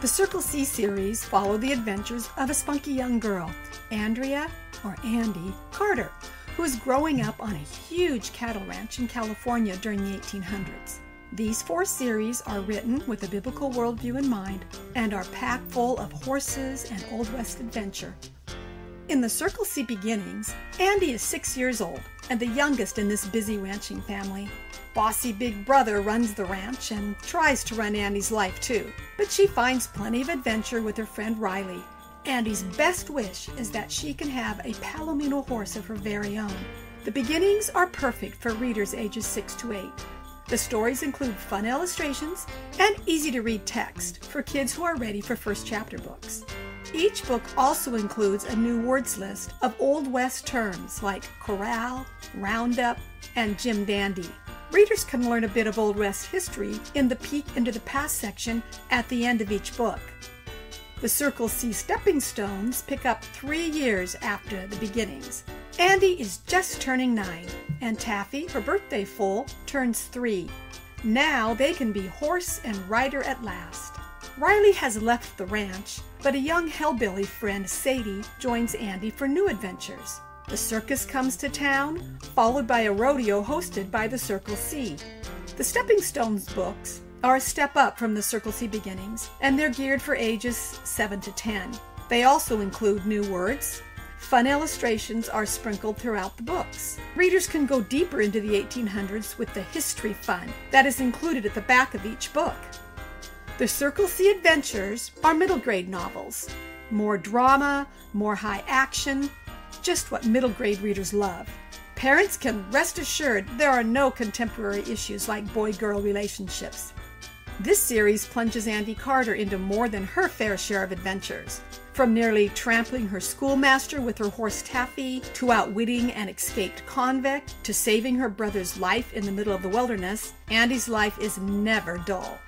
The Circle C series follow the adventures of a spunky young girl, Andrea, or Andy, Carter, who is growing up on a huge cattle ranch in California during the 1800s. These 4 series are written with a biblical worldview in mind and are packed full of horses and Old West adventure. In the Circle C beginnings, Andy is 6 years old and the youngest in this busy ranching family. Bossy big brother runs the ranch and tries to run Andy's life too, but she finds plenty of adventure with her friend Riley. Andy's best wish is that she can have a palomino horse of her very own. The beginnings are perfect for readers ages 6 to 8. The stories include fun illustrations and easy-to-read text for kids who are ready for first chapter books. Each book also includes a new words list of Old West terms like corral, roundup, and Jim Dandy. Readers can learn a bit of Old West history in the Peek into the Past section at the end of each book. The Circle C stepping stones pick up 3 years after the beginnings. Andy is just turning 9, and Taffy, her birthday foal, turns 3. Now they can be horse and rider at last. Riley has left the ranch, but a young hellbilly friend, Sadie, joins Andy for new adventures. The circus comes to town, followed by a rodeo hosted by the Circle C. The Stepping Stones books are a step up from the Circle C beginnings, and they're geared for ages 7 to 10. They also include new words. Fun illustrations are sprinkled throughout the books. Readers can go deeper into the 1800s with the history fun that is included at the back of each book. The Circle C Adventures are middle grade novels. More drama, more high action, just what middle grade readers love. Parents can rest assured there are no contemporary issues like boy-girl relationships. This series plunges Andy Carter into more than her fair share of adventures. From nearly trampling her schoolmaster with her horse Taffy, to outwitting an escaped convict, to saving her brother's life in the middle of the wilderness, Andy's life is never dull.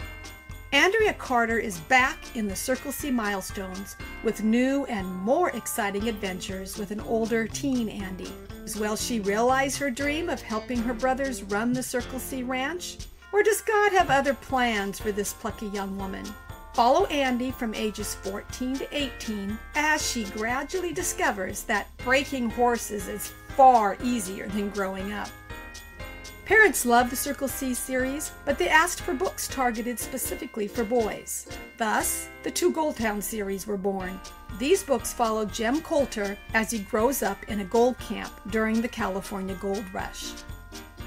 Andrea Carter is back in the Circle C milestones with new and more exciting adventures with an older teen Andy. Will she realize her dream of helping her brothers run the Circle C ranch? Or does God have other plans for this plucky young woman? Follow Andy from ages 14 to 18 as she gradually discovers that breaking horses is far easier than growing up. Parents love the Circle C series, but they asked for books targeted specifically for boys. Thus, the 2 Goldtown series were born. These books follow Jem Coulter as he grows up in a gold camp during the California Gold Rush.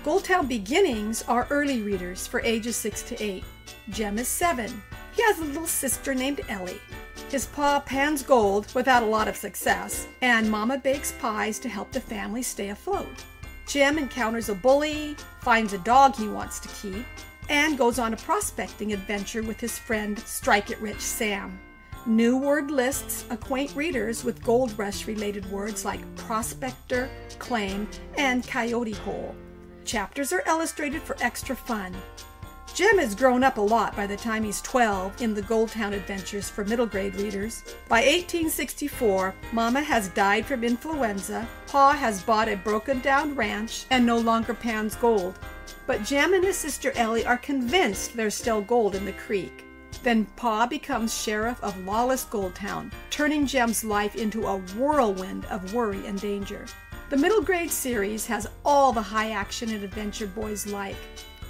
Goldtown Beginnings are early readers for ages 6 to 8. Jem is 7. He has a little sister named Ellie. His pa pans gold without a lot of success, and Mama bakes pies to help the family stay afloat. Jem encounters a bully, finds a dog he wants to keep, and goes on a prospecting adventure with his friend Strike It Rich Sam. New word lists acquaint readers with Gold Rush related words like prospector, claim, and coyote hole. Chapters are illustrated for extra fun. Jem has grown up a lot by the time he's 12 in the Goldtown Adventures for middle grade readers. By 1864, Mama has died from influenza, Pa has bought a broken down ranch and no longer pans gold. But Jem and his sister Ellie are convinced there's still gold in the creek. Then Pa becomes sheriff of lawless Goldtown, turning Jem's life into a whirlwind of worry and danger. The middle grade series has all the high action and adventure boys like.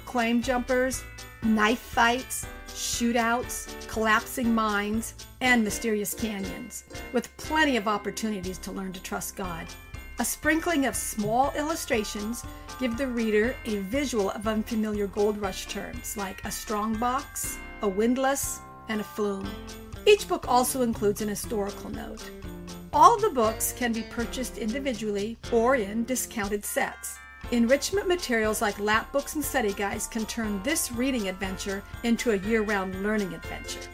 Claim jumpers, knife fights, shootouts, collapsing mines, and mysterious canyons, with plenty of opportunities to learn to trust God. A sprinkling of small illustrations give the reader a visual of unfamiliar Gold Rush terms like a strongbox, a windlass, and a flume. Each book also includes an historical note. All the books can be purchased individually or in discounted sets. Enrichment materials like lap books and study guides can turn this reading adventure into a year-round learning adventure.